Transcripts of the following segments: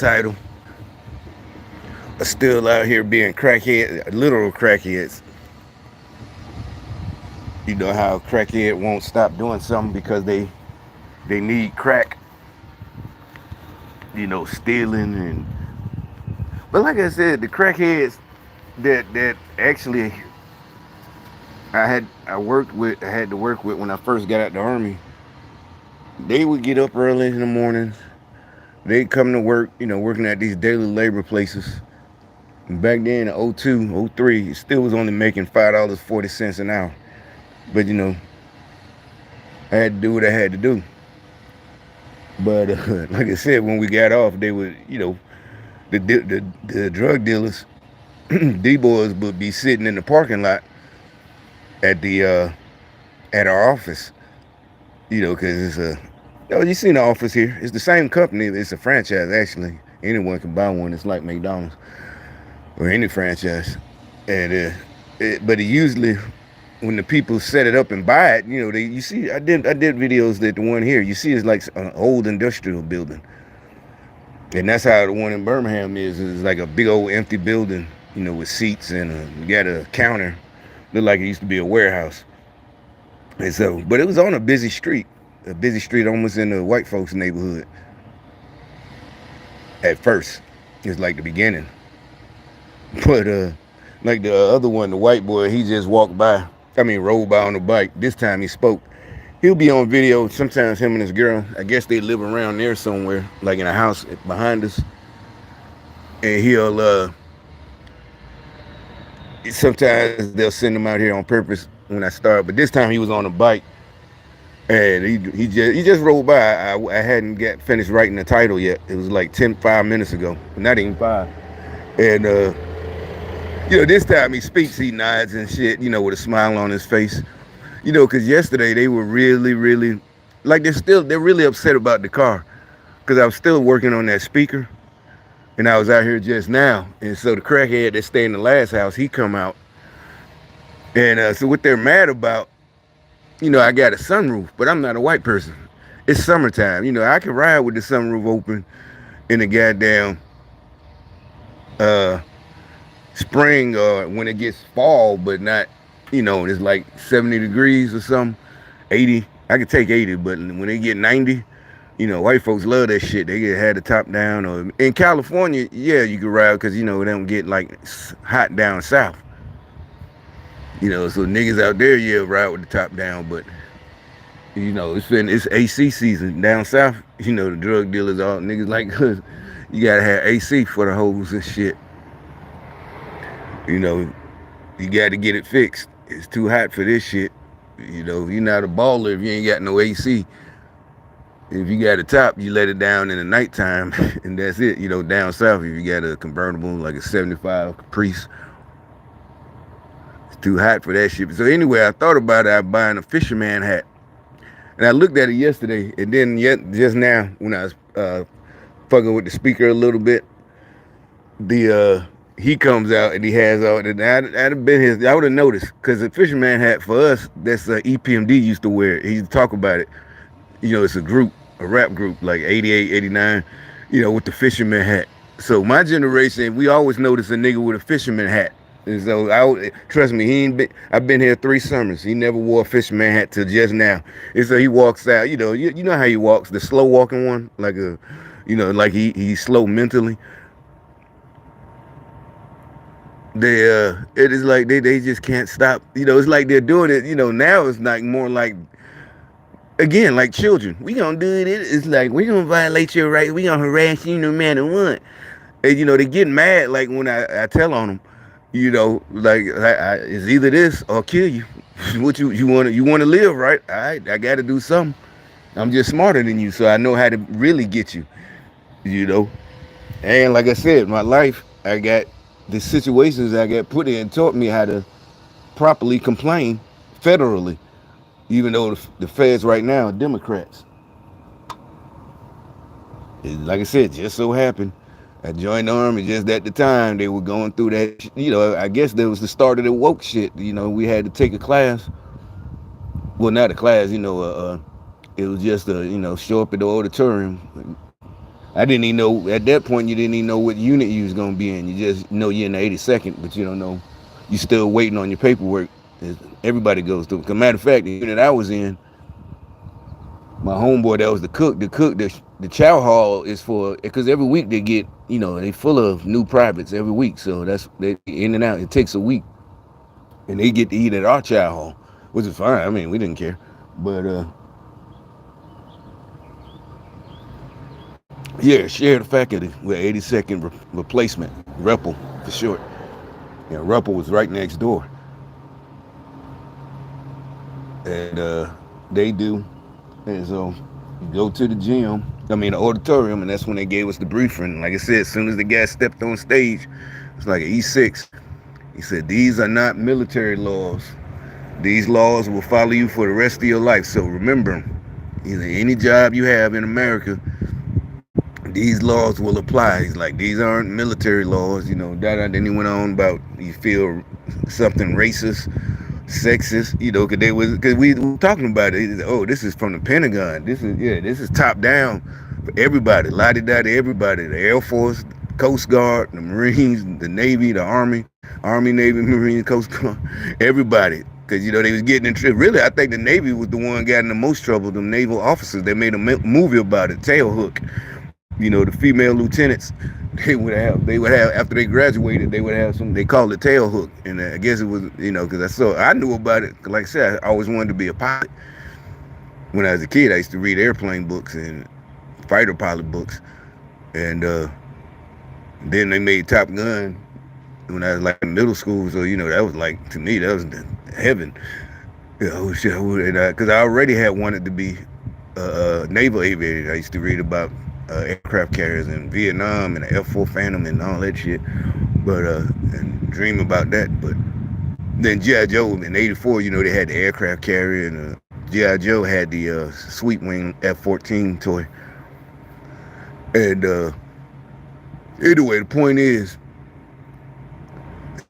title are still out here being crackhead, literal crackheads. You know how crackhead won't stop doing something because they need crack. You know, stealing and but like I said, the crackheads that actually I had to work with when I first got out the army. They would get up early in the mornings. They'd come to work, you know, working at these daily labor places. And back then in '02, '03, it still was only making $5.40 an hour. But you know, I had to do what I had to do. But like I said, when we got off, they would, you know, the drug dealers, D boys would be sitting in the parking lot at the at our office, you know, because it's a oh, you seen the office here? It's the same company. It's a franchise actually. Anyone can buy one. It's like McDonald's or any franchise, and but it usually when the people set it up and buy it, you know, you see, I did videos that the one here you see is like an old industrial building, and that's how the one in Birmingham is. It's like a big old empty building, you know, with seats and you got a counter. Looked like it used to be a warehouse. And so, but it was on a busy street almost in the white folks' neighborhood. At first, it's like the beginning. But like the other one, the white boy, he just walked by. I mean, rolled by on the bike. This time he spoke. He'll be on video. Sometimes him and his girl. I guess they live around there somewhere, like in a house behind us. And he'll sometimes they'll send him out here on purpose when I start. But this time he was on a bike. And he just rolled by. I hadn't got finished writing the title yet. It was like 5 minutes ago. Not even 5. And you know, this time he speaks, he nods and shit, you know, with a smile on his face. You know, because yesterday they were really, really, like they're really upset about the car. Because I was still working on that speaker. And I was out here just now. And so the crackhead that stayed in the last house, he come out. And so what they're mad about, you know, I got a sunroof, but I'm not a white person. It's summertime. You know, I can ride with the sunroof open in the goddamn spring or when it gets fall, but not, you know, it's like 70 degrees or something, 80. I could take 80, but when they get 90, you know, white folks love that shit. They get had the top down. Or in California, yeah, you can ride because, you know, it don't get like hot down south. You know, so niggas out there, yeah, ride with the top down, but you know, it's AC season down south. You know, the drug dealers, all niggas like you gotta have AC for the hoes and shit. You know, you gotta get it fixed. It's too hot for this shit. You know, you're not a baller if you ain't got no AC. If you got a top, you let it down in the nighttime, and that's it. You know, down south, if you got a convertible like a 75 Caprice, it's too hot for that shit. So anyway, I thought about it. I buying a fisherman hat, and I looked at it yesterday, and then just now when I was fucking with the speaker a little bit, he comes out and he has all that. I'd have been his. I would have noticed because the fisherman hat for us, that's EPMD used to wear it. He used to talk about it. You know, it's a group, a rap group, like 88, 89, you know, with the fisherman hat. So my generation, we always notice a nigga with a fisherman hat. And so, trust me, I've been here 3 summers. He never wore a fisherman hat till just now. And so he walks out, you know how he walks, the slow walking one, like like he's slow mentally. It is like they just can't stop. You know, it's like they're doing it, you know, now it's like more like, again, like children. We gonna do it. It's like, we gonna violate your right. We gonna harass you no matter what. And, you know, they get mad, like, when I tell on them, you know, like, it's either this or kill you. What you want to live, right? All right, I got to do something. I'm just smarter than you, so I know how to really get you, you know. And like I said, my life, I got the situations I got put in taught me how to properly complain federally, even though the feds right now are Democrats. Like I said, just so happened I joined the army just at the time they were going through that. You know, I guess that was the start of the woke shit. You know, we had to take a class. Well, not a class, you know, it was just you know, show up at the auditorium I didn't even know at that point. You didn't even know what unit you was gonna be in. You just know you're in the 82nd, but you don't know. You still waiting on your paperwork. Everybody goes through. Cause matter of fact, the unit I was in, my homeboy that was the chow hall is for because every week they get they full of new privates every week. So that's they in and out. It takes a week, and they get to eat at our chow hall, which is fine. I mean, we didn't care, but yeah, shared faculty with 82nd replacement, REPL for short. Yeah, REPL was right next door, and they do. And so you go to the gym, I mean the auditorium, and that's when they gave us the briefing. Like I said, as soon as the guy stepped on stage, it's like an E6. He said, "These are not military laws. These laws will follow you for the rest of your life. So remember them. Either any job you have in America, these laws will apply." He's like, "These aren't military laws, Then he went on about you feel something racist, sexist, because we were talking about it. Oh, this is from the Pentagon. This is top down for everybody, la di da to everybody. The Air Force, Coast Guard, the Marines, the Navy, the Army, Navy, Marine, Coast Guard, everybody." Because they was getting in trouble. Really, I think the Navy was the one got in the most trouble. The naval officers. They made a movie about it, Tailhook. The female lieutenants, they would have after they graduated, they would have some. They called it tail hook, and I guess it was because I knew about it. Like I said, I always wanted to be a pilot. When I was a kid, I used to read airplane books and fighter pilot books, and then they made Top Gun when I was like in middle school. So that was like to me that was heaven. Because I already had wanted to be a naval aviator. I used to read about aircraft carriers in Vietnam and the F-4 Phantom and all that shit, but and dream about that. But then G.I. Joe in '84, they had the aircraft carrier, and G.I. Joe had the Sweet Wing F-14 toy. And anyway, the point is,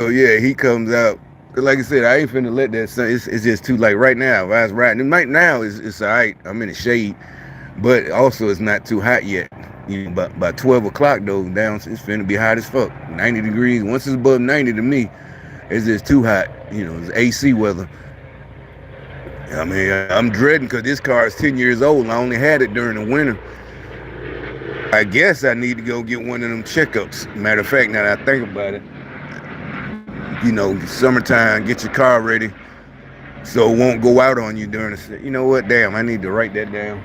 so yeah, he comes out. Like I said, I ain't finna let that. It's just too like right now. If I was riding, right now it's alright. I'm in the shade, but also it's not too hot yet. But by 12 o'clock though, down it's finna be hot as fuck. 90 degrees. Once it's above 90 to me, it's just too hot. It's AC weather. I mean, I'm dreading because this car is 10 years old. And I only had it during the winter. I guess I need to go get one of them checkups. Matter of fact, now that I think about it, summertime, get your car ready so it won't go out on you during the. You know what? Damn, I need to write that down.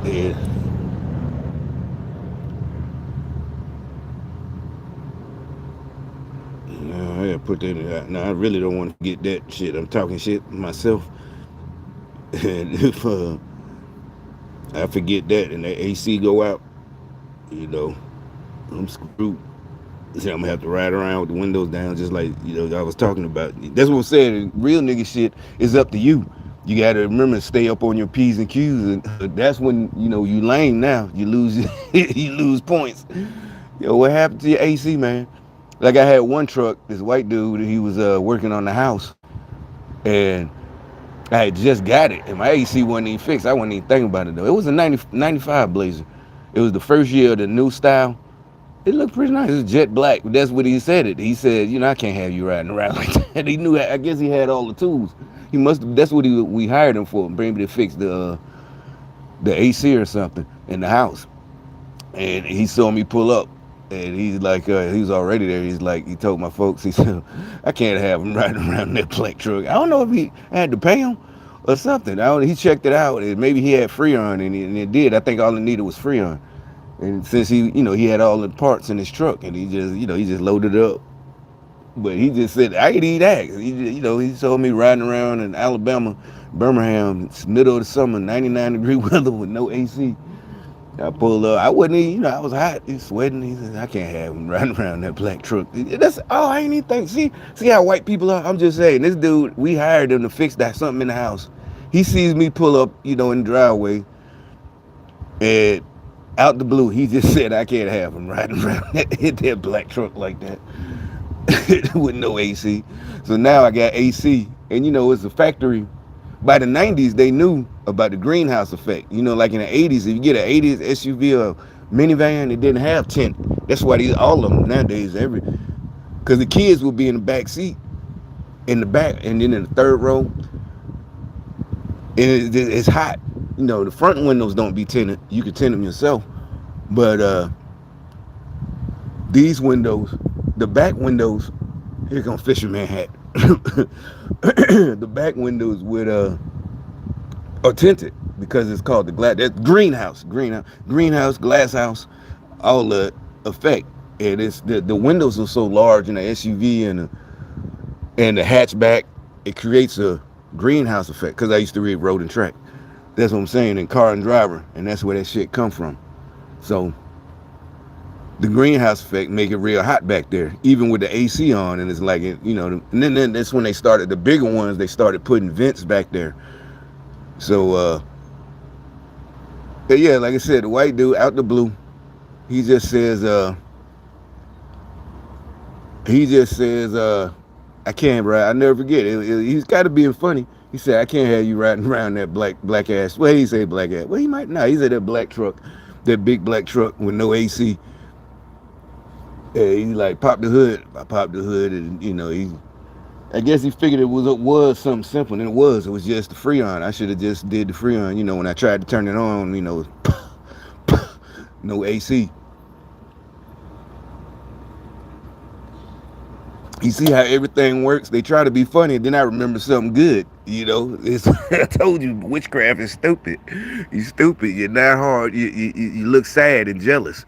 Yeah. No, I gotta put that in. No, I really don't want to get that shit. I'm talking shit myself. And if I forget that and the AC go out, I'm screwed. I'm gonna have to ride around with the windows down, just like I was talking about. That's what I'm saying. Real nigga shit is up to you. You gotta remember to stay up on your P's and Q's, and that's when you lame. Now you lose you lose points. What happened to your AC, man? Like I had one truck, this white dude, he was working on the house, and I had just got it, and my AC wasn't even fixed. I wasn't even thinking about it though. It was a 95 Blazer. It was the first year of the new style. It looked pretty nice. It was jet black. But that's what he said. He said, I can't have you riding around like that. He knew. I guess he had all the tools. He must have. That's what we hired him for. Maybe to fix the AC or something in the house. And he saw me pull up, and he's like, he was already there. He's like, he told my folks, he said, I can't have him riding around that black truck. I don't know if he had to pay him or something. He checked it out, and maybe he had Freon, and it did. I think all it needed was Freon. And since he had all the parts in his truck, and he just loaded it up. But he just said, I ain't even ask. He told me riding around in Alabama, Birmingham, it's middle of the summer, 99-degree weather with no AC. I pulled up. I wasn't even, I was hot. He's sweating. He said, I can't have him riding around that black truck. I ain't even think. See how white people are? I'm just saying, this dude, we hired him to fix something in the house. He sees me pull up, in the driveway, and out the blue, he just said, I can't have him riding around that black truck like that with no AC. So now I got AC, and it's a factory By the 90s, they knew about the greenhouse effect. You know, like in the 80s, if you get an 80s SUV or minivan, it didn't have tint. That's why these all of them nowadays, because the kids will be in the back seat, in the back, and then in the third row, and it's hot. You know, the front windows don't be tinted. You can tint them yourself, but these windows, the back windows, here come fisherman hat. The back windows with are tinted because it's called the glass. That's greenhouse, glass house, all the effect. And it's the windows are so large in the SUV and the hatchback, it creates a greenhouse effect. Because I used to read Road and Track. That's what I'm saying in Car and Driver, and that's where that shit come from. So the greenhouse effect make it real hot back there, even with the AC on, and it's like and then that's when they started the bigger ones. They started putting vents back there. So but yeah, like I said, the white dude out the blue, he just says I can't ride. I never forget he's got to being funny. He said, I can't have you riding around that black ass. Well, he say black ass. Well, he might not. He said that black truck, that big black truck with no AC. Yeah, he like popped the hood. I popped the hood, and I guess he figured it was something simple, and it was. It was just the Freon. I should have just did the Freon. When I tried to turn it on, no AC. You see how everything works? They try to be funny, and then I remember something good. I told you, witchcraft is stupid. You stupid. You're not hard. You look sad and jealous.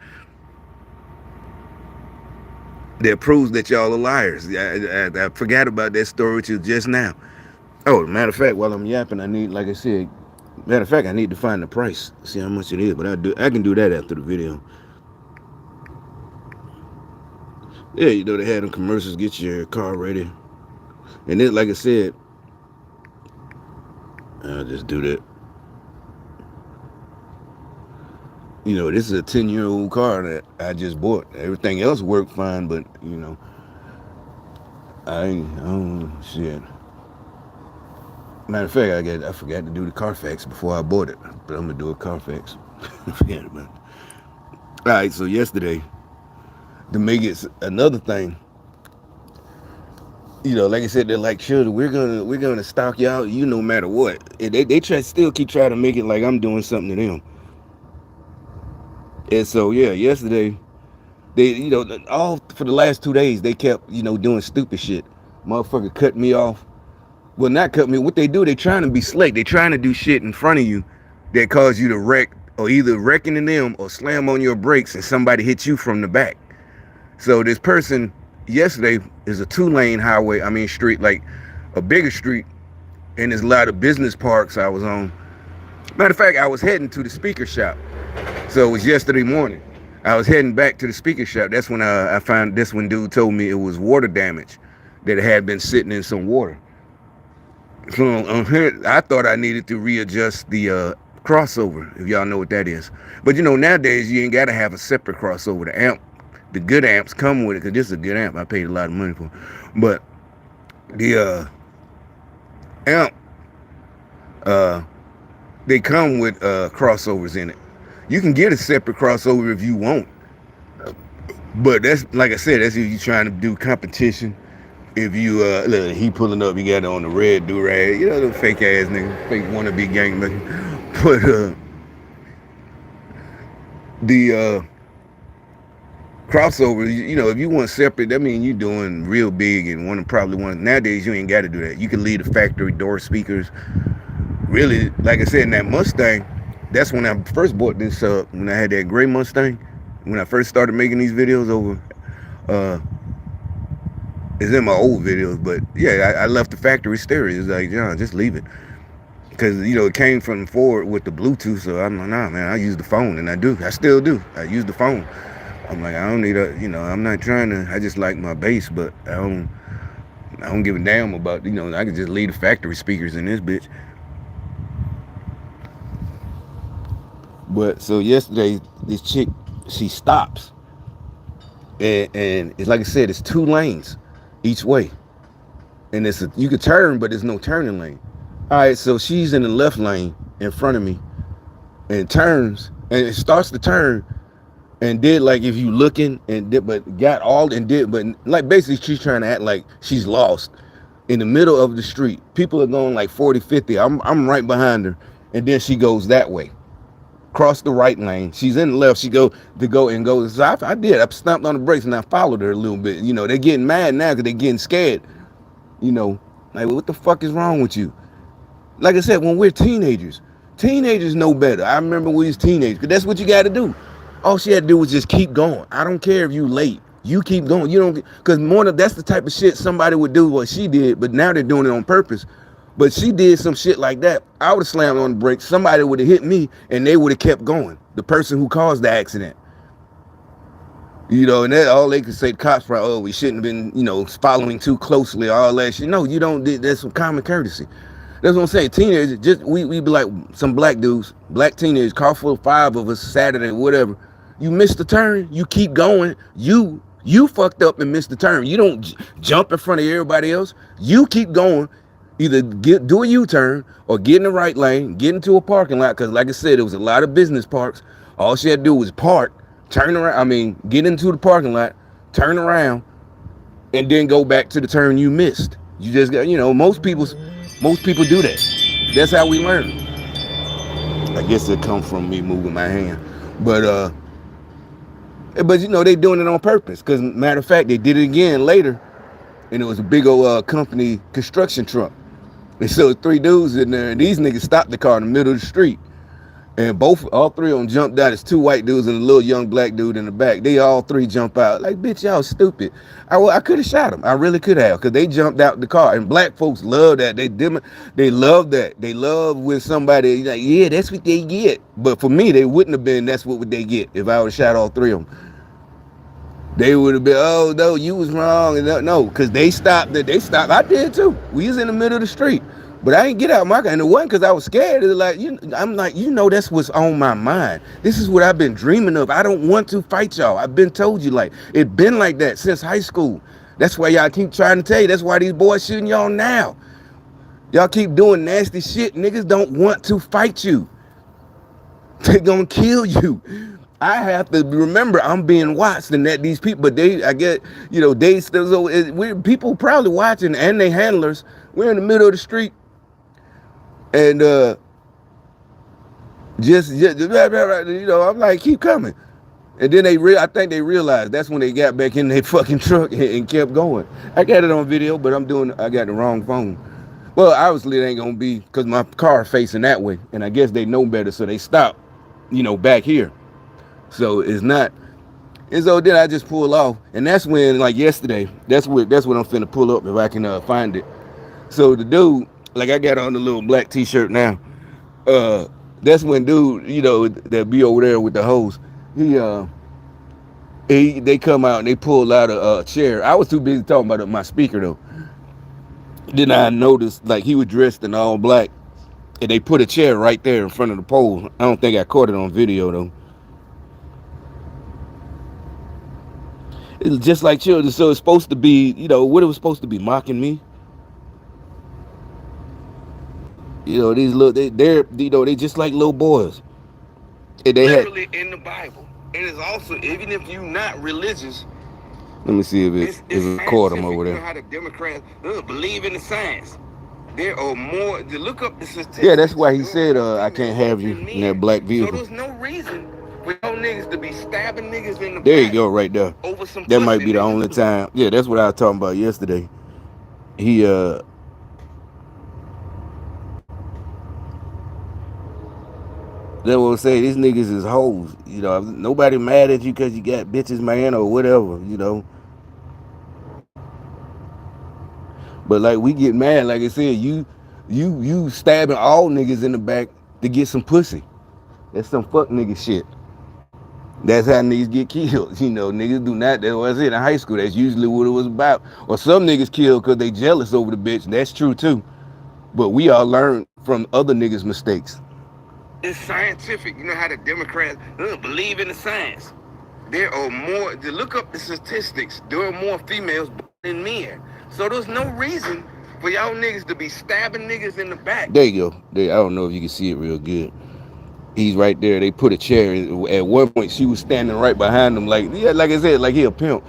That proves that y'all are liars. I forgot about that story with you just now. Oh, matter of fact, while I'm yapping, like I said, I need to find the price, see how much it is. But I can do that after the video. Yeah, they had them commercials, get your car ready. And then, like I said, I'll just do that. This is a 10-year-old car that I just bought. Everything else worked fine, but, shit. Matter of fact, I forgot to do the Carfax before I bought it, but I'm going to do a Carfax. I forgot about it. All right, so yesterday, to make it another thing, like I said, they're like, sure, we're gonna stalk y'all, no matter what. And they still keep trying to make it like I'm doing something to them. And so yeah, yesterday they all for the last 2 days they kept doing stupid shit. Motherfucker cut me off. Well, not cut me. What they do, they trying to be slick. They trying to do shit in front of you that cause you to wreck, or either wrecking in them or slam on your brakes and somebody hit you from the back. So this person yesterday is a 2-lane highway. I mean street, like a bigger street, and there's a lot of business parks I was on. Matter of fact, I was heading to the speaker shop. So it was yesterday morning. I was heading back to the speaker shop. That's when I found this one. Dude told me it was water damage, that it had been sitting in some water. So I thought I needed to readjust the crossover, if y'all know what that is. But nowadays you ain't got to have a separate crossover. The amp, the good amps come with it, because this is a good amp I paid a lot of money for. But the amp, they come with crossovers in it. You can get a separate crossover if you want. But that's, like I said, that's if you're trying to do competition. If you, look, he pulling up, you got it on the red do-rag. The fake ass nigga, fake wannabe gangbanger. But the crossover, if you want separate, that means you doing real big and probably nowadays you ain't got to do that. You can leave the factory door speakers. Really, like I said, in that Mustang, that's when I first bought this, when I had that gray Mustang, when I first started making these videos over, it's in my old videos, but yeah, I left the factory stereo. It's like, John, just leave it. Because, it came from Ford with the Bluetooth, so I'm like, nah, man, I use the phone, and I still do. I use the phone. I'm like, I don't need I'm not trying to, I just like my bass, but I don't give a damn about, I can just leave the factory speakers in this bitch. But so yesterday, this chick, she stops, and it's like I said, it's 2 lanes each way, and you can turn, but there's no turning lane. So I was like, oh, All right, so she's in the left lane in front of me and turns and it starts to turn and did like if you looking and did but got all and did but like basically she's trying to act like she's lost in the middle of the street. People are going like 40, 50. I'm right behind her and then she goes that way. Cross the right lane. She's in the left. She go and go. So I did. I stomped on the brakes and I followed her a little bit. You know, they're getting mad now because they're getting scared. You know, like what the fuck is wrong with you? Like I said, when we're teenagers know better. I remember we was teenagers, because that's what you got to do. All she had to do was just keep going. I don't care if you late. You keep going. You don't, because more of that's the type of shit somebody would do what she did, but now they're doing it on purpose. But she did some shit like that. I would have slammed on the brakes. Somebody would have hit me, and they would have kept going. The person who caused the accident. You know, and that all they could say, the cops probably, oh, we shouldn't have been, you know, following too closely, all that shit. No, you don't. That's some common courtesy. That's what I'm saying. Teenagers, just we be like some black dudes, black teenagers, car full of 5 of us, Saturday, whatever. You missed the turn, you keep going. You fucked up and missed the turn. You don't jump in front of everybody else. You keep going. Either do a U-turn or get in the right lane, get into a parking lot. Because like I said, there was a lot of business parks. All she had to do was park, turn around. I mean, get into the parking lot, turn around, and then go back to the turn you missed. You just got, you know, most people do that. That's how we learn. I guess it comes from me moving my hand, but you know they doing it on purpose. Cause matter of fact, they did it again later, and it was a big old company construction truck. And so 3 dudes in there, and these niggas stopped the car in the middle of the street. And all 3 of them jumped out. It's 2 white dudes and a little young black dude in the back. They all 3 jump out. Like, bitch, y'all stupid. I could have shot them. I really could have, because they jumped out the car. And black folks love that. They love that. They love when somebody, like, yeah, that's what they get. But for me, they wouldn't have been, that's what they get if I would have shot all 3 of them. They would have been, oh, no, you was wrong. And no, because they stopped. I did, too. We was in the middle of the street. But I didn't get out my car. And it wasn't because I was scared. It was like, I'm like, that's what's on my mind. This is what I've been dreaming of. I don't want to fight y'all. I've been told you, like, it been like that since high school. That's why y'all keep trying to tell you. That's why these boys shooting y'all now. Y'all keep doing nasty shit. Niggas don't want to fight you. They gonna kill you. I have to remember I'm being watched, and that these people, but I get, they still, people probably watching, and they handlers. We're in the middle of the street, and I'm like, keep coming. And then I think they realized. That's when they got back in their fucking truck and kept going. I got it on video, but I got the wrong phone. Well, obviously it ain't gonna be, because my car facing that way, and I guess they know better, so they stopped, back here. So it's not. And so then I just pull off, and that's when, like yesterday, that's what I'm finna pull up if I can find it. So the dude, like, I got on the little black t-shirt now. That's when dude, that be over there with the hose, they come out and they pull out a chair. I was too busy talking about my speaker though. Then I noticed, like, he was dressed in all black, and they put a chair right there in front of the pole. I don't think I caught it on video though. It's just like children, so it's supposed to be, what it was supposed to be, mocking me. These little, they just like little boys. And they literally in the Bible. And it's also, even if you're not religious. Let me see if it's record them over there. You know how the Democrats believe in the science. There are more, to look up the statistics. Yeah, that's why he said, I can't have you in that black vehicle. So there's no reason for y'all niggas to be stabbing niggas in the back. There you go, right there. Over some that might be the only time. Yeah, that's what I was talking about yesterday. He, That's what I'm saying. These niggas is hoes. Nobody mad at you because you got bitches, man, or whatever, But like, we get mad, like I said, you stabbing all niggas in the back to get some pussy. That's some fuck nigga shit. That's how niggas get killed. Niggas do not. That was it in high school. That's usually what it was about. Or some niggas killed because they jealous over the bitch. That's true too. But we all learn from other niggas' mistakes. It's scientific. You know how the Democrats believe in the science. There are more, to look up the statistics, there are more females than men. So there's no reason For y'all niggas to be stabbing niggas in the back. There you go. There, I don't know if you can see it real good. He's right there. They put a chair. At one point, she was standing right behind him, like yeah, like I said, like he a pimp.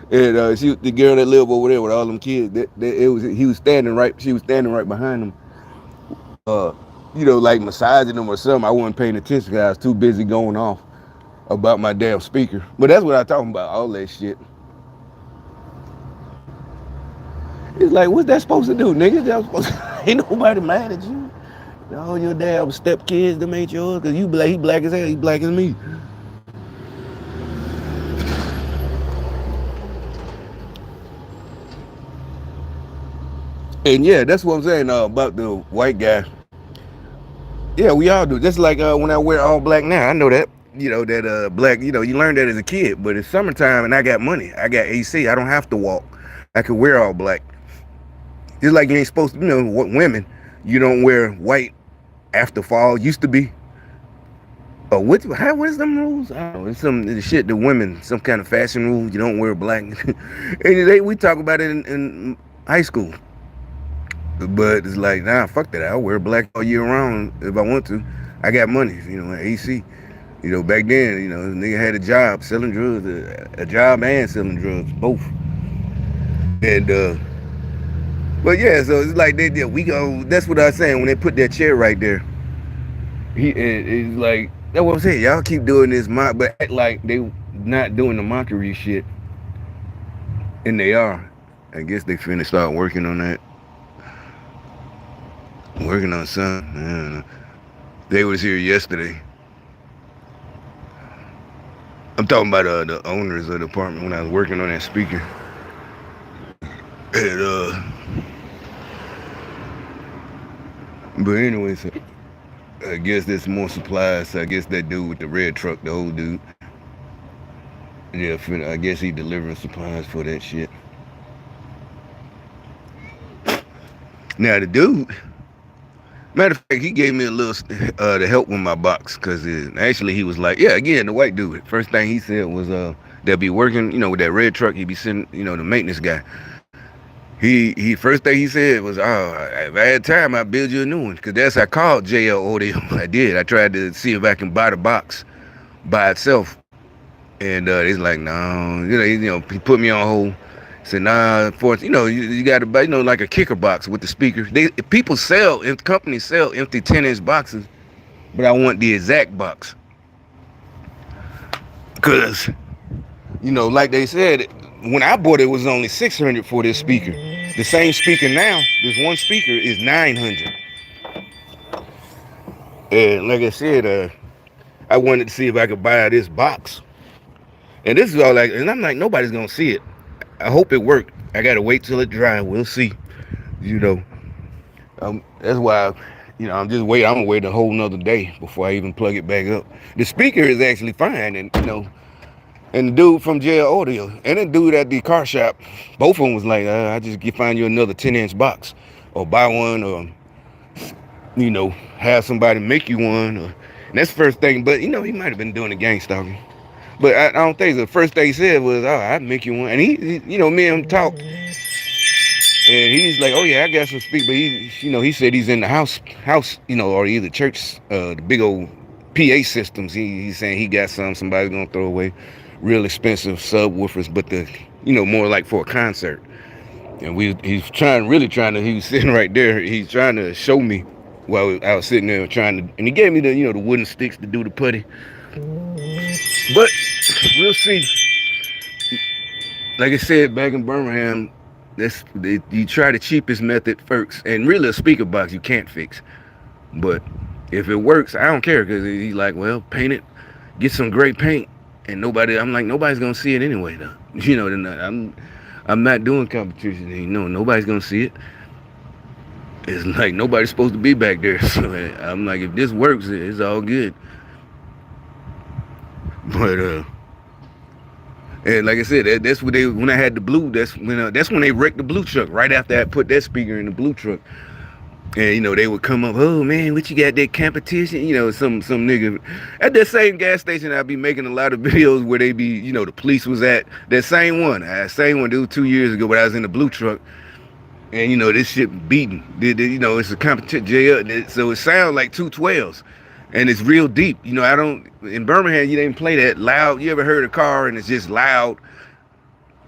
And she, the girl that lived over there with all them kids, it was he was standing right. She was standing right behind him. Uh, like massaging them or something. I wasn't paying attention because I was too busy going off about my damn speaker. But that's what I'm talking about. All that shit. It's like, what's that supposed to do, nigga? That supposed to, ain't nobody mad at you. All your damn stepkids, them ain't yours, cause you black, he black as hell, he black as me. And yeah, that's what I'm saying about the white guy. Yeah, we all do. Just like when I wear all black now, I know that. That black, you learn that as a kid. But it's summertime and I got money. I got AC. I don't have to walk. I can wear all black. Just like you ain't supposed to, women, you don't wear white after fall. Used to be. Oh, what is them rules? I don't know. It's some shit, the women, some kind of fashion rule. You don't wear black. And we talk about it in high school. But it's like, nah, fuck that. I'll wear black all year round if I want to. I got money, AC. Back then, nigga had a job selling drugs, a job and selling drugs, both. And, but yeah, so it's like we go, that's what I was saying when they put that chair right there. It's like, that's what I'm saying. Y'all keep doing this, but act like they not doing the mockery shit. And they are. I guess they finna start working on that. Working on something. They was here yesterday. I'm talking about the owners of the apartment when I was working on that speaker. And but anyways, I guess there's more supplies. So I guess that dude with the red truck, the old dude. Yeah, I guess he delivering supplies for that shit. Now the dude, matter of fact, he gave me a little to help with my box because actually he was like, yeah, again, the white dude. First thing he said was they'll be working, with that red truck. He'd be sending, the maintenance guy. He first thing he said was, oh, if I had time, I'd build you a new one. Because that's I called JL Audio. I did. I tried to see if I can buy the box by itself. And he's like, no, he put me on hold. Said, nah, you got to buy, like a kicker box with the speaker. Companies sell empty 10-inch boxes, but I want the exact box. Because, like they said, when I bought it, it was only $600 for this speaker. The same speaker now, this one speaker is $900. And like I said, I wanted to see if I could buy this box. And this is all and I'm like, nobody's gonna see it. I hope it worked. I gotta wait till it dries. We'll see. That's why, I'm just waiting. I'm gonna wait a whole nother day before I even plug it back up. The speaker is actually fine, and and the dude from JL Audio and the dude at the car shop, both of them was like, I just find you another 10-inch box, or buy one, or have somebody make you one. And that's the first thing. But he might have been doing the gang stalking. But I don't think so. The first thing he said was, "Oh, I'd make you one." And he me and him talk, and he's like, "Oh yeah, I got some speak." But he said he's in the house, or either church, the big old PA systems. He's saying he got somebody's gonna throw away, real expensive subwoofers, but more like for a concert. And he's really trying to. He was sitting right there. He's trying to show me while I was sitting there trying to, and he gave me the the wooden sticks to do the putty. But we'll see. Like I said, back in Birmingham, you try the cheapest method first, and really a speaker box you can't fix. But if it works, I don't care, because he's like, well, paint it, get some great paint, and I'm like, nobody's gonna see it anyway, though. I'm not doing competition. Nobody's gonna see it. It's like nobody's supposed to be back there. So I'm like, if this works, it's all good. But and like I said, that's what when I had the blue, that's when they wrecked the blue truck. Right after I put that speaker in the blue truck, and they would come up, oh man, what you got that competition? Some nigga at that same gas station. I'd be making a lot of videos where they be, the police was at that same one. Dude, 2 years ago, but I was in the blue truck, And this shit beating. It's a competition jail, so it sounds like 212s, and it's real deep. I don't in Birmingham. You didn't play that loud. You ever heard a car and it's just loud?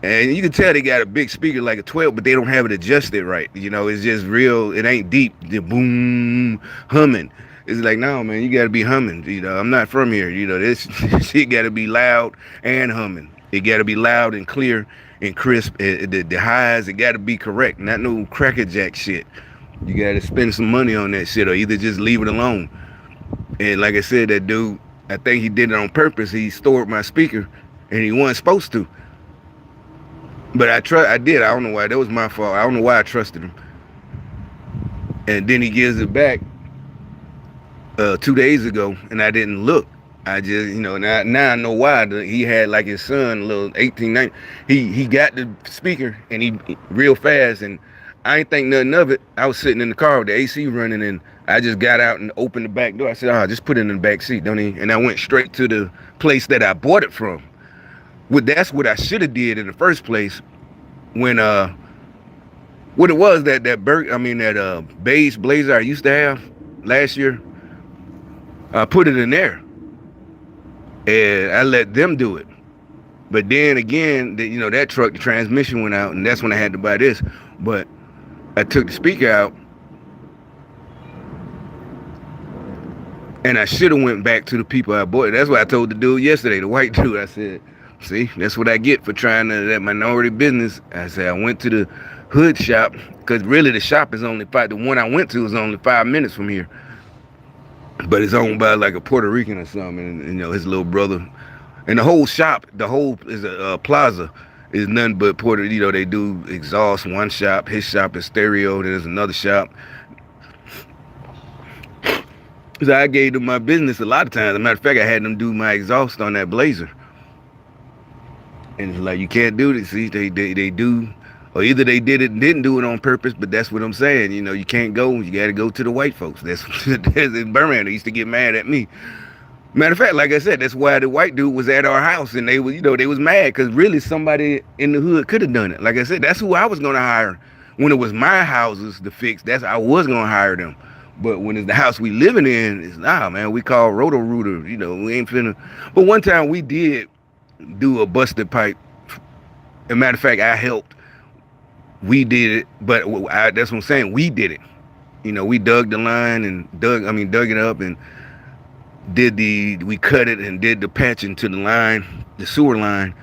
And you can tell they got a big speaker like a 12, but they don't have it adjusted right. It's just real. It ain't deep. The boom humming. It's like, no, man, you got to be humming. I'm not from here. This shit got to be loud and humming. It got to be loud and clear and crisp. The highs, it got to be correct. Not no cracker jack shit. You got to spend some money on that shit or either just leave it alone. And like I said, that dude, I think he did it on purpose. He stored my speaker and he wasn't supposed to. But I did. I don't know why. That was my fault. I don't know why I trusted him. And then he gives it back 2 days ago, and I didn't look. I just, now I know why. He had like his son, a little 18, 19. He got the speaker, and he real fast, and I ain't think nothing of it. I was sitting in the car with the AC running, and I just got out and opened the back door. I said, just put it in the back seat, don't he? And I went straight to the place that I bought it from. That's what I should have did in the first place. When what it was that beige blazer I used to have last year, I put it in there, and I let them do it. But then again, that truck, the transmission went out, and that's when I had to buy this. But I took the speaker out, and I should have went back to the people I bought it. That's what I told the dude yesterday, the white dude. I said, see, that's what I get for trying that minority business. I said, I went to the hood shop, because really the shop is the one I went to is only 5 minutes from here. But it's owned by like a Puerto Rican or something, and his little brother. And the whole shop, is a plaza, is nothing but Puerto. They do exhaust. One shop, his shop is stereo. There's another shop. So I gave them my business a lot of times. As a matter of fact, I had them do my exhaust on that Blazer. And it's like, you can't do this. See, they do, or either they did it and didn't do it on purpose. But that's what I'm saying. You can't go. You got to go to the white folks. That's in Birmingham. They used to get mad at me. Matter of fact, like I said, that's why the white dude was at our house, and they was mad because really somebody in the hood could have done it. Like I said, that's who I was gonna hire when it was my houses to fix. I was gonna hire them. But when it's the house we living in, it's man. We call Roto-Rooter. We ain't finna. But one time we did do a busted pipe. As a matter of fact, I helped. We did it, but that's what I'm saying. We did it. We dug the line and dug it up and we cut it and did the patching to the line, the sewer line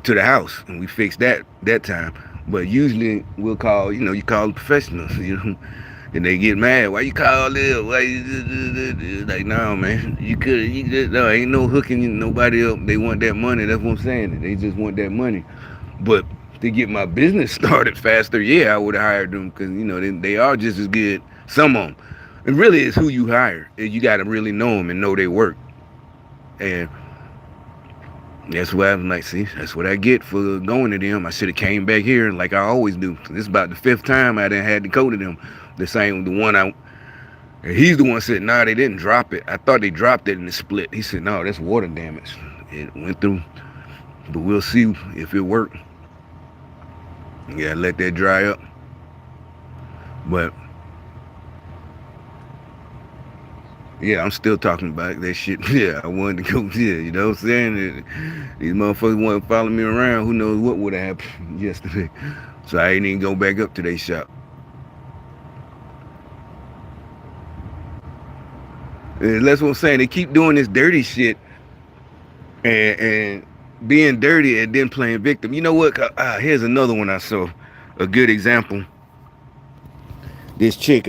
to the house, and we fixed that time. But usually we'll call, you call the professionals, and they get mad. Why you call this? Why you like, no, man, no, ain't no hooking nobody up. They want that money. That's what I'm saying. They just want that money. But to get my business started faster, yeah, I would have hired them because they are just as good. Some of them. And really, it's who you hire. You got to really know them and know their work. And that's what I'm like, see, that's what I get for going to them. I should have came back here like I always do. This is about the 5th time I done had to go to them. He's the one said, nah, they didn't drop it. I thought they dropped it in the split. He said, no, that's water damage. It went through. But we'll see if it worked. Yeah, let that dry up. But yeah, I'm still talking about that shit. Yeah, I wanted to go. Yeah, you know what I'm saying? These motherfuckers want to follow me around. Who knows what would have happened yesterday? So I ain't even go back up to their shop. And that's what I'm saying. They keep doing this dirty shit and being dirty and then playing victim. You know what? Here's another one I saw. A good example. This chick,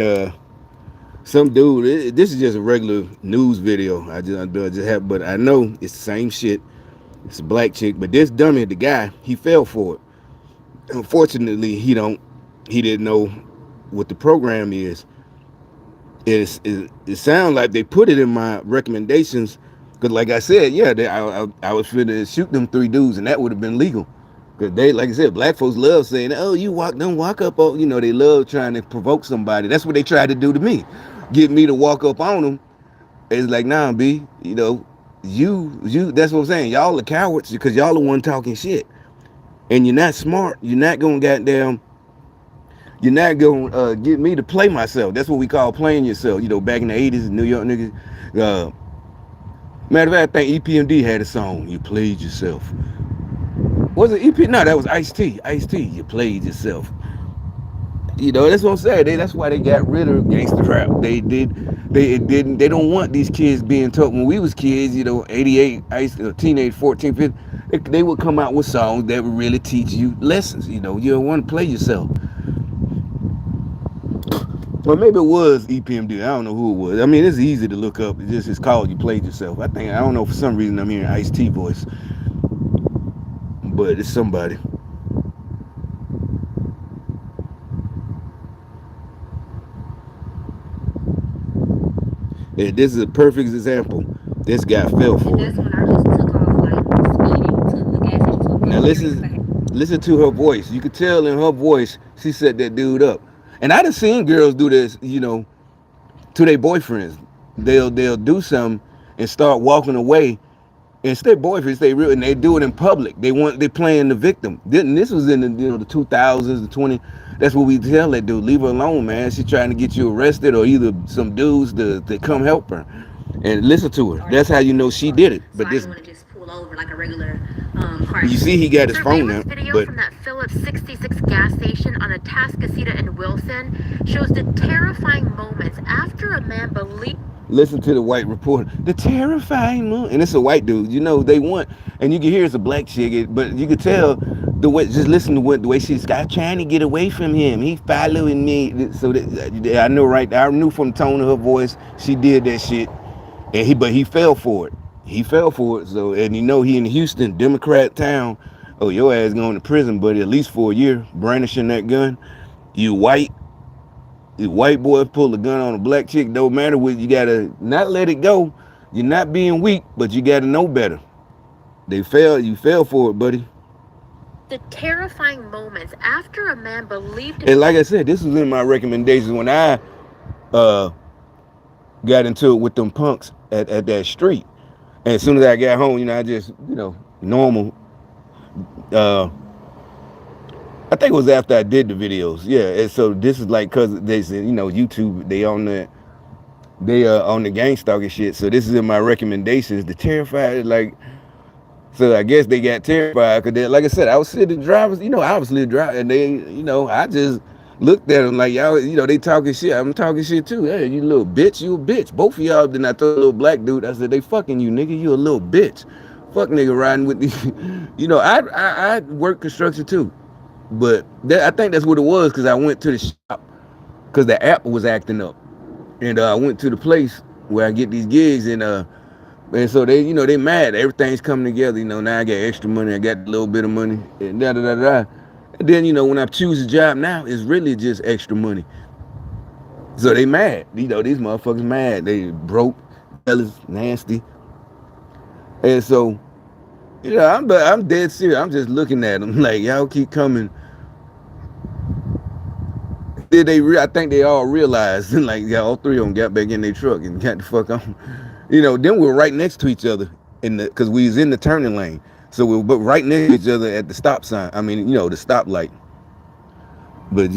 some dude. This is just a regular news video. I just have, but I know it's the same shit. It's a black chick, but this dummy, the guy, he fell for it. Unfortunately, he didn't know what the program is. It sounds like they put it in my recommendations because, like I said, yeah, I was finna shoot them 3 dudes, and that would have been legal. Because they, like I said, black folks love saying, "Oh, don't walk up on," they love trying to provoke somebody. That's what they tried to do to me, get me to walk up on them. It's like, nah, B, you. That's what I'm saying. Y'all are cowards because y'all the one talking shit, and you're not smart. You're not gonna goddamn You're not gonna get me to play myself. That's what we call playing yourself. Back in the '80s, New York niggas. Uh, Matter of fact, I think EPMD had a song. You played yourself. Was it EP? No, that was Ice T. Ice T. You played yourself. That's what I'm saying. That's why they got rid of gangster rap. They did. They it didn't. They don't want these kids being taught. When we was kids, 88, teenage, 14, 15, they would come out with songs that would really teach you lessons. You don't want to play yourself. Well, maybe it was EPMD. I don't know who it was. I mean, it's easy to look up. It's called You Played Yourself. I don't know, for some reason I'm hearing Ice T voice, but it's somebody. Yeah, this is a perfect example. This guy fell for it. And that's when I just took off, like speeding to the gas station to Now approach her because I had. listen to her voice. You could tell in her voice she set that dude up. And I done seen girls do this, to their boyfriends. They'll do something and start walking away. And stay boyfriends, stay real, and they do it in public. They playing the victim. This was in the 2000s, the 20. That's what we tell that dude. Leave her alone, man. She's trying to get you arrested, or either some dudes to come help her. And listen to her. That's how you know she did it. So But I didn't this, want to just pull over like a regular car you accident. see, he got his phone Surveillance now. video But from that Phillips 66 gas station on Atascocita in Wilson shows the terrifying moments after a man believed. listen to the white reporter. The terrifying moon, and it's a white dude. They want, and you can hear it's a black chick, but you could tell the way. Just listen to the way she's trying to get away from him. He following me, so that, I know, right? I knew from the tone of her voice she did that shit, but he fell for it. He fell for it. So, and he in Houston, Democrat town. Oh, your ass going to prison, buddy, at least for a year, brandishing that gun. You white. The white boy pull a gun on a black chick, don't matter what, you gotta not let it go. You're not being weak, but you gotta know better. You fell for it, buddy. The terrifying moments after a man believed. And like I said, this was in my recommendations when I uh got into it with them punks at that street. And as soon as I got home, I just, normal. Uh I think it was after I did the videos. Yeah. And so this is like, cause they said, YouTube, they on the gang stalker shit. So this is in my recommendations. The terrified, like, so I guess they got terrified because, like I said, I was sitting drivers, obviously driving, and they, I just looked at them like, y'all, they talking shit. I'm talking shit too. Hey, you little bitch, you a bitch. Both of y'all. Then I told a little black dude, I said, they fucking you, nigga. You a little bitch. Fuck nigga riding with these. I work construction too, but I think that's what it was because I went to the shop because the app was acting up. And I went to the place where I get these gigs, and so they mad. Everything's coming together. Now I got extra money. I got a little bit of money, and da da da da. And then when I choose a job now, it's really just extra money. So they mad. These motherfuckers mad. They broke, jealous, nasty, and so I'm dead serious. I'm just looking at them like y'all keep coming. I think they all realized, like, yeah, all three of them got back in their truck and got the fuck on. Then we were right next to each other because we was in the turning lane. So we were right next to each other at the stop sign. I mean, the stoplight. But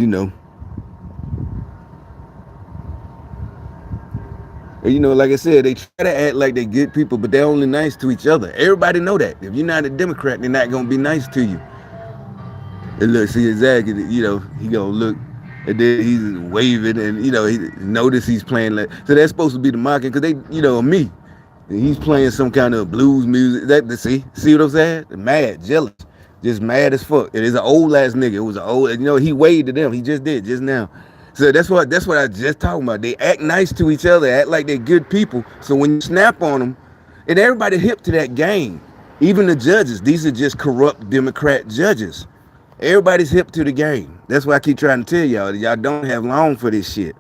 like I said, they try to act like they good people, but they're only nice to each other. Everybody know that. If you're not a Democrat, they're not gonna be nice to you. And look, see exactly, he gonna look. And then he's waving, and he notice he's playing like, so that's supposed to be the mocking because they, me. And he's playing some kind of blues music. See what I'm saying? Mad, jealous, just mad as fuck. It is an old ass nigga. It was an old, he waved to them. He just did just now. So that's what I just talking about. They act nice to each other, act like they're good people. So when you snap on them, and everybody hip to that game, even the judges. These are just corrupt Democrat judges. Everybody's hip to the game. That's why I keep trying to tell y'all don't have long for this shit.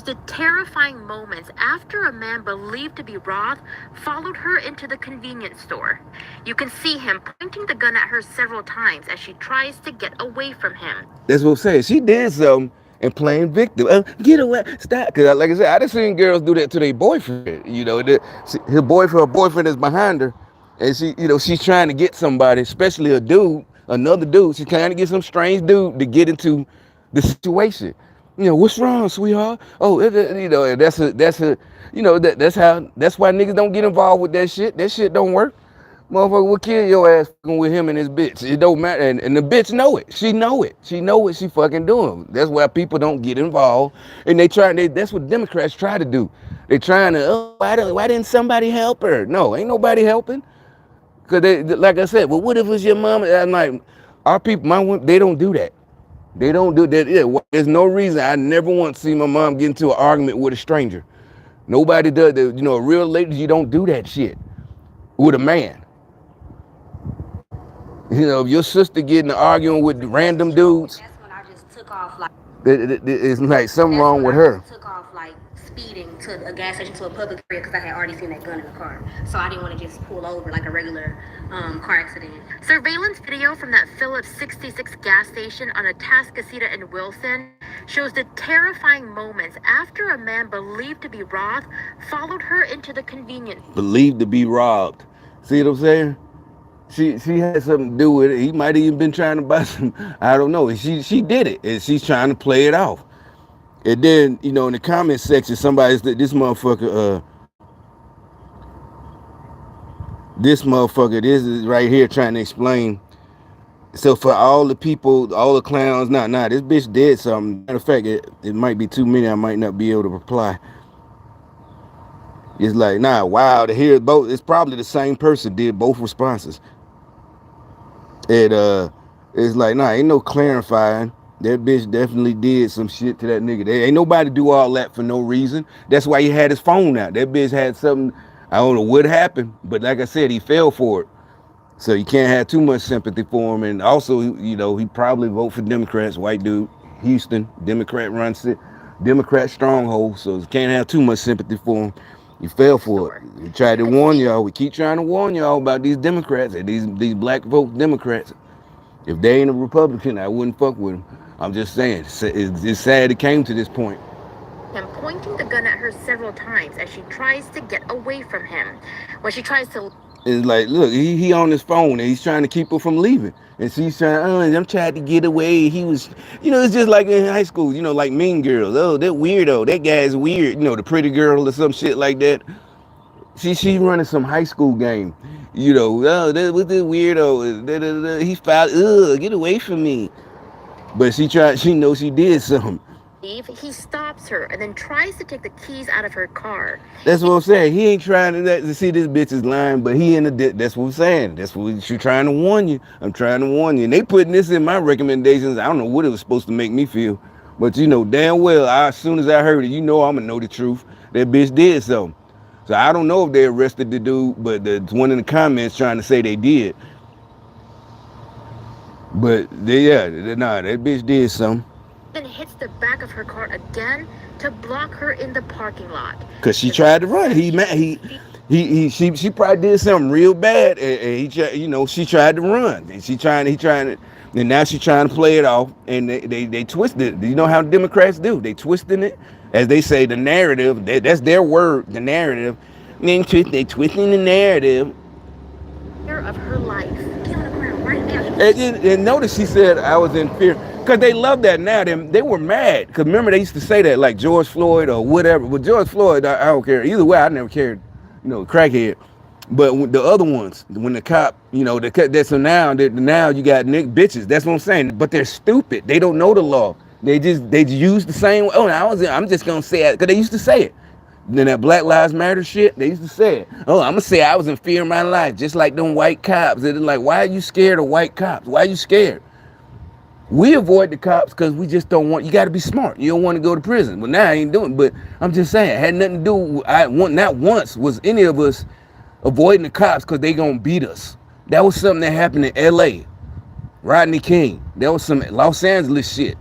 The terrifying moments after a man believed to be Roth followed her into the convenience store. You can see him pointing the gun at her several times as she tries to get away from him. That's what I'm saying. She did something and playing victim. Get away, stop. Because like I said, I done seen girls do that to their boyfriend. Her boyfriend is behind her, and she's trying to get somebody, especially a dude, another dude. She's trying to get some strange dude to get into the situation. What's wrong, sweetheart? Oh, and that's why niggas don't get involved with that shit. That shit don't work. Motherfucker will kill your ass fucking with him and his bitch. It don't matter. And the bitch know it. She know it. She know what she fucking doing. That's why people don't get involved. And that's what Democrats try to do. They trying to, why didn't somebody help her? No, ain't nobody helping. Cause like I said, well, what if it was your mom? I'm like, our people, they don't do that. They don't do that. Yeah, there's no reason. I never want to see my mom get into an argument with a stranger. Nobody does that. A real lady, you don't do that shit with a man. If your sister getting arguing with random dudes, that's when I just took off like it's like something that's wrong when with I her. just took off like speeding to a gas station to a public area because I had already seen that gun in the car. So I didn't want to just pull over like a regular car accident. Surveillance video from that Phillips 66 gas station on Atascocita and Wilson shows the terrifying moments after a man believed to be Roth followed her into the convenience. Believed to be robbed. See what I'm saying? She had something to do with it. He might have even been trying to buy some. I don't know. She did it, and she's trying to play it off. And then in the comment section, somebody said this is right here trying to explain. So for all the people, all the clowns, this bitch did something. Matter of fact, it might be too many. I might not be able to reply. It's like, wow, to hear both. It's probably the same person did both responses. It's like, ain't no clarifying. That bitch definitely did some shit to that nigga. There ain't nobody do all that for no reason. That's why he had his phone out. That bitch had something. I don't know what happened, but like I said, he fell for it. So you can't have too much sympathy for him. And also, he probably vote for Democrats. White dude, Houston, Democrat runs it, Democrat stronghold. So you can't have too much sympathy for him. He fell for it. We tried to warn y'all. We keep trying to warn y'all about these Democrats and these black vote Democrats. If they ain't a Republican, I wouldn't fuck with them. I'm just saying, it's sad it came to this point. And pointing the gun at her several times as she tries to get away from him. When she tries to... It's like, look, he on his phone and he's trying to keep her from leaving. And she's trying, I'm trying to get away. He was, it's just like in high school, like Mean Girls. Oh, that weirdo. That guy's weird. The pretty girl or some shit like that. She running some high school game. Oh, that was this weirdo. He filed, get away from me. But she knows she did something. He stops her and then tries to take the keys out of her car. That's what I'm saying. He ain't trying to see this bitch is lying, but he in the. That's what I'm saying. That's what she's trying to warn you. I'm trying to warn you. And they putting this in my recommendations. I don't know what it was supposed to make me feel, but damn well. As soon as I heard it, I'm gonna know the truth. That bitch did something. So I don't know if they arrested the dude, but there's one in the comments trying to say they did. But that bitch did something. Then hits the back of her car again to block her in the parking lot. Cause she tried to run. She probably did something real bad, and she tried to run, and he trying to, and now she trying to play it off, and they twisted it. You know how Democrats do? They twisting it, as they say, the narrative. That's their word, the narrative. They twisting the narrative. Of her life. Get on the ground right now. And notice she said I was in fear. Because they love that now. They were mad. Because remember, they used to say that, like George Floyd or whatever. But George Floyd, I don't care. Either way, I never cared, Crackhead. But the other ones, when the cop, so now you got bitches. That's what I'm saying. But they're stupid. They don't know the law. They use the same. Oh, I'm just going to say it. Because they used to say it. Then that Black Lives Matter shit, they used to say it. Oh, I'm going to say I was in fear of my life, just like them white cops. They're like, why are you scared of white cops? Why are you scared? We avoid the cops because we just don't want, you got to be smart. You don't want to go to prison. Well, now I ain't doing it. But I'm just saying, it had nothing to do, not once was any of us avoiding the cops because they going to beat us. That was something that happened in L.A. Rodney King. That was some Los Angeles shit.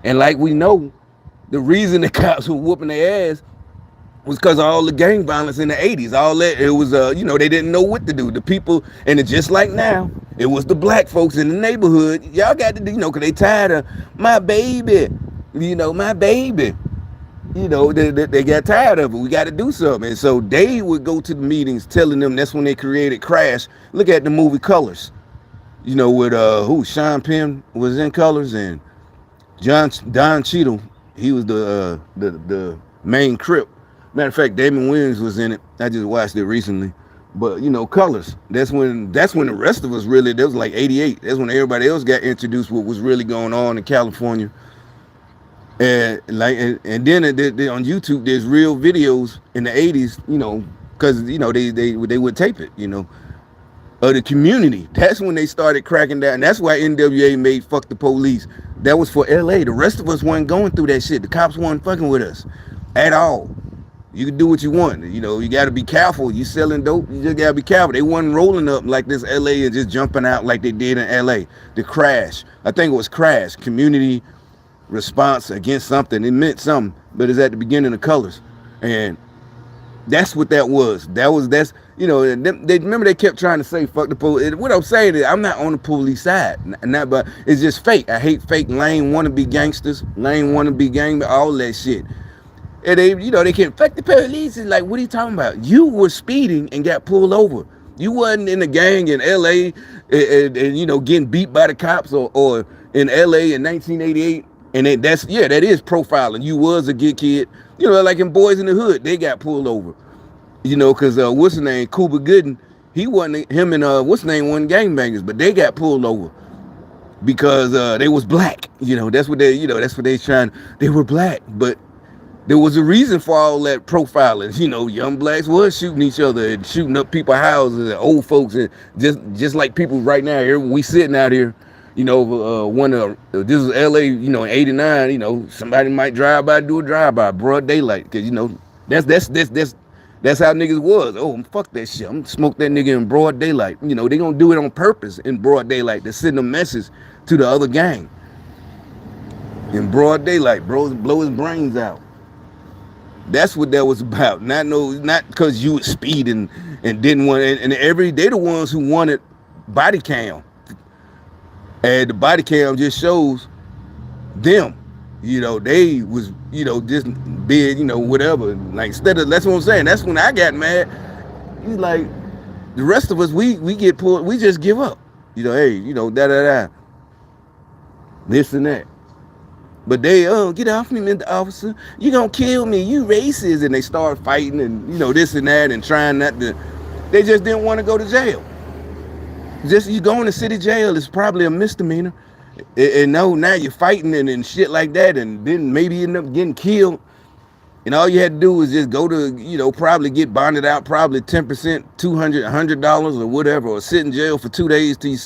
And like we know, the reason the cops were whooping their ass was because of all the gang violence in the 80s. All that, it was, they didn't know what to do. The people, and it just like now, it was the black folks in the neighborhood. Y'all got to do, because they tired of my baby, my baby. They got tired of it. We got to do something. And so they would go to the meetings telling them that's when they created Crash. Look at the movie Colors. With Sean Penn was in Colors, and Don Cheadle, he was the main Crip. Matter of fact, Damon Williams was in it. I just watched it recently. But Colors. That's when the rest of us really. That was like '88. That's when everybody else got introduced what was really going on in California. And then on YouTube, there's real videos in the '80s. Because they would tape it. Of the community. That's when they started cracking down. That's why NWA made "Fuck the Police." That was for LA. The rest of us wasn't going through that shit. The cops weren't fucking with us at all. You can do what you want. You got to be careful. You selling dope, you just got to be careful. They wasn't rolling up like this LA and just jumping out like they did in LA. The Crash. I think it was Crash. Community response against something. It meant something, but it's at the beginning of Colors. And that's what that was. They remember they kept trying to say fuck the police. What I'm saying is I'm not on the police side, not but it's just fake. I hate fake lame wannabe gangsters, lame wannabe gang, all that shit. And they can't fuck the police. It's like, what are you talking about? You were speeding and got pulled over. You wasn't in a gang in LA and getting beat by the cops or in LA in 1988. And that is profiling. You was a good kid. Like in Boys in the Hood, they got pulled over. Because what's his name, Cuba Gooden, he wasn't, him and what's his name, wasn't gangbangers, but they got pulled over because they was black. That's what they trying. They were black, but there was a reason for all that profiling. Young blacks was shooting each other and shooting up people's houses and old folks, and just like people right now here, we sitting out here. This was LA, in '89. Somebody might drive by, do a drive by, broad daylight, because that's how niggas was. Oh, fuck that shit. I'm gonna smoke that nigga in broad daylight. They gonna do it on purpose in broad daylight to send a message to the other gang. In broad daylight, bros blow his brains out. That's what that was about. Not because you was speeding and didn't want it. And they the ones who wanted body cam. And the body cam just shows them. They was, just being, whatever. Like, instead of, that's what I'm saying. That's when I got mad. He's like, the rest of us, we get pulled, we just give up. Hey, da da da. This and that. But they, get off me, Mr. Officer. You gonna kill me, you racist. And they start fighting and, this and that and trying not to. They just didn't want to go to jail. Just you going to city jail is probably a misdemeanor. And now you're fighting and shit like that, and then maybe end up getting killed. And all you had to do was just go to, probably get bonded out, probably 10%, $200, $100 or whatever, or sit in jail for 2 days till you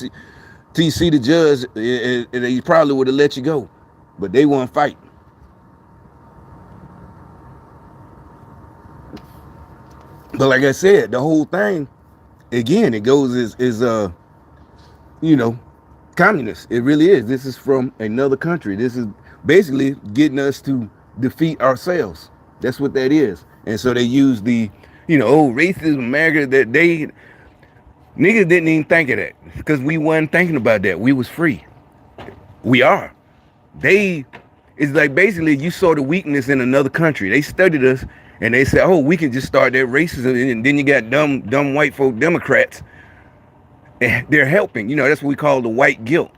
see the judge, and he probably would have let you go. But they won't fight. But like I said, the whole thing, again, it goes is communist. It really is. This is from another country. This is basically getting us to defeat ourselves. That's what that is. And so they use the, racism, America, that niggas didn't even think of that because we wasn't thinking about that. We was free. We are. It's like basically you saw the weakness in another country. They studied us and they said, oh, we can just start that racism. And then you got dumb white folk Democrats. They're helping. That's what we call the white guilt.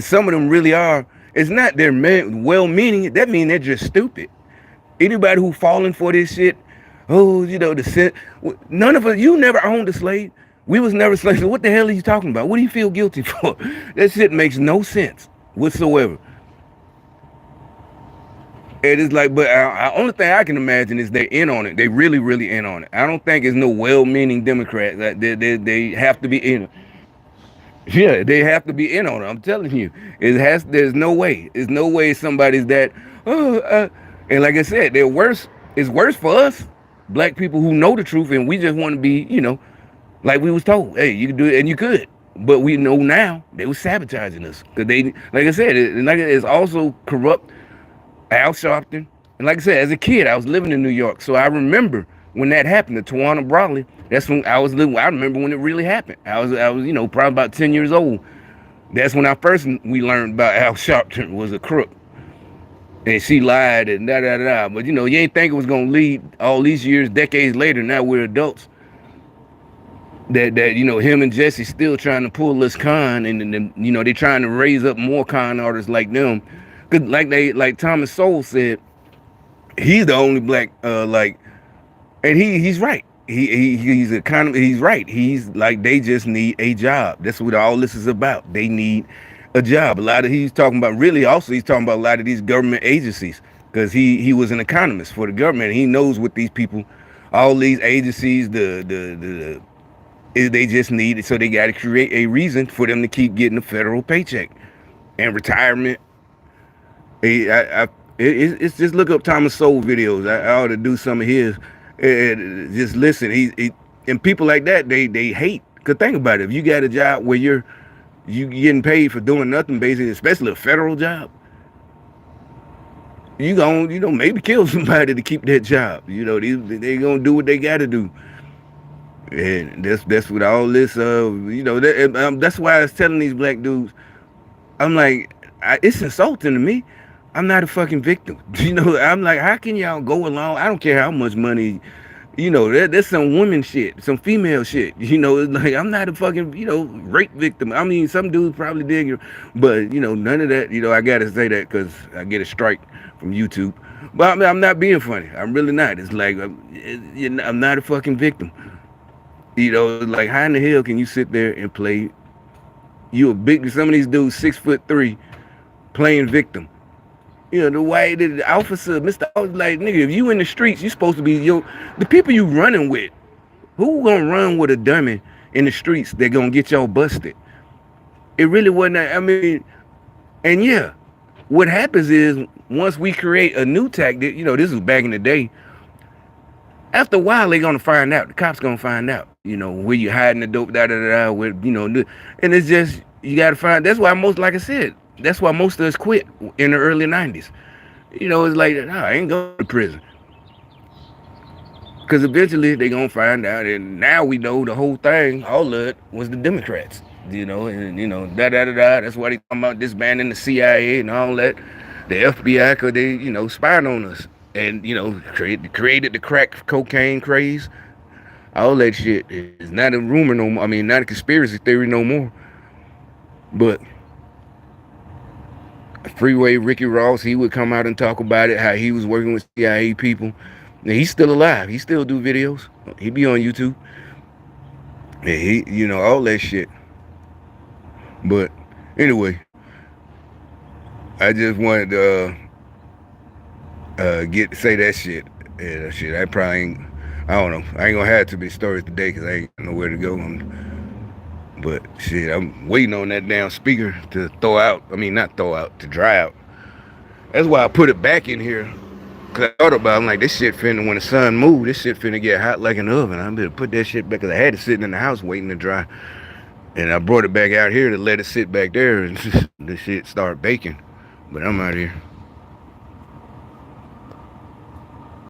Some of them really are. It's not they're well-meaning. That means they're just stupid. Anybody who falling for this shit, none of us, you never owned a slave. We was never slaves. So what the hell are you talking about? What do you feel guilty for? That shit makes no sense whatsoever. It is like, but the only thing I can imagine is they're in on it. They really, really in on it. I don't think it's no well-meaning Democrats. They have to be in. Yeah, they have to be in on it. I'm telling you, There's no way. There's no way somebody's that. And like I said, they're worse. It's worse for us, black people who know the truth, and we just want to be, like we was told. Hey, you can do it, and you could. But we know now they was sabotaging us because they, like I said, it's also corrupt. Al Sharpton. And like I said, as a kid, I was living in New York. So I remember when that happened, the Tawana Brawley. That's when I was living. I remember when it really happened. I was, probably about 10 years old. That's when we learned about Al Sharpton was a crook. And she lied and da da da. But you ain't think it was gonna lead all these years, decades later. Now we're adults. That him and Jesse still trying to pull this con, and they trying to raise up more con artists like them. like Thomas Sowell said, he's the only black and he's right. He's a kind of he's right. He's like they just need a job. That's what all this is about. They need a job. A lot of he's talking about really also he's talking about a lot of these government agencies because he was an economist for the government. He knows what these people, all these agencies, they just need it. So they got to create a reason for them to keep getting a federal paycheck and retirement. It's just look up Thomas Sowell videos. I ought to do some of his. Just listen. And people like that they hate. Cause think about it. If you got a job where you getting paid for doing nothing, basically, especially a federal job, you gonna maybe kill somebody to keep that job. They gonna do what they got to do. And that's what all this that's why I was telling these black dudes. I'm like, it's insulting to me. I'm not a fucking victim. I'm like, how can y'all go along? I don't care how much money, that's some woman shit, some female shit. It's like, I'm not a fucking, rape victim. I mean, some dudes probably did, but, none of that, I got to say that because I get a strike from YouTube. But I mean, I'm not being funny. I'm really not. It's like, I'm not a fucking victim. Like, how in the hell can you sit there and play? Some of these dudes 6'3" playing victim. The way the officer, Mr. Officer, like, nigga, if you in the streets, you supposed to be the people you running with. Who gonna run with a dummy in the streets? They're gonna get y'all busted. It really wasn't. I mean, and yeah, what happens is once we create a new tactic, this was back in the day. After a while, they're gonna find out. The cops gonna find out. Where you hiding the dope, da da da. With and it's just you gotta find. That's why like I said, that's why most of us quit in the early '90s. It's like, no, I ain't going to prison. Because eventually they going to find out. And now we know the whole thing, all of it, was the Democrats. Da da da da. That's why they talking about disbanding the CIA and all that. The FBI, because they, spying on us. And, created the crack cocaine craze. All that shit is not a rumor no more. I mean, not a conspiracy theory no more. But Freeway Ricky Ross, he would come out and talk about it, how he was working with CIA people. And he's still alive. He still do videos. He be on YouTube. And all that shit. But anyway, I just wanted to say that shit. Yeah, that shit. I probably ain't. I don't know. I ain't gonna have to be stories today because I ain't nowhere to go. But shit, I'm waiting on that damn speaker to throw out. I mean, not throw out, to dry out. That's why I put it back in here. Cause I thought about it, I'm like, this shit finna, when the sun move, this shit finna get hot like an oven. I better put that shit back, cause I had it sitting in the house waiting to dry. And I brought it back out here to let it sit back there and the shit start baking. But I'm out here.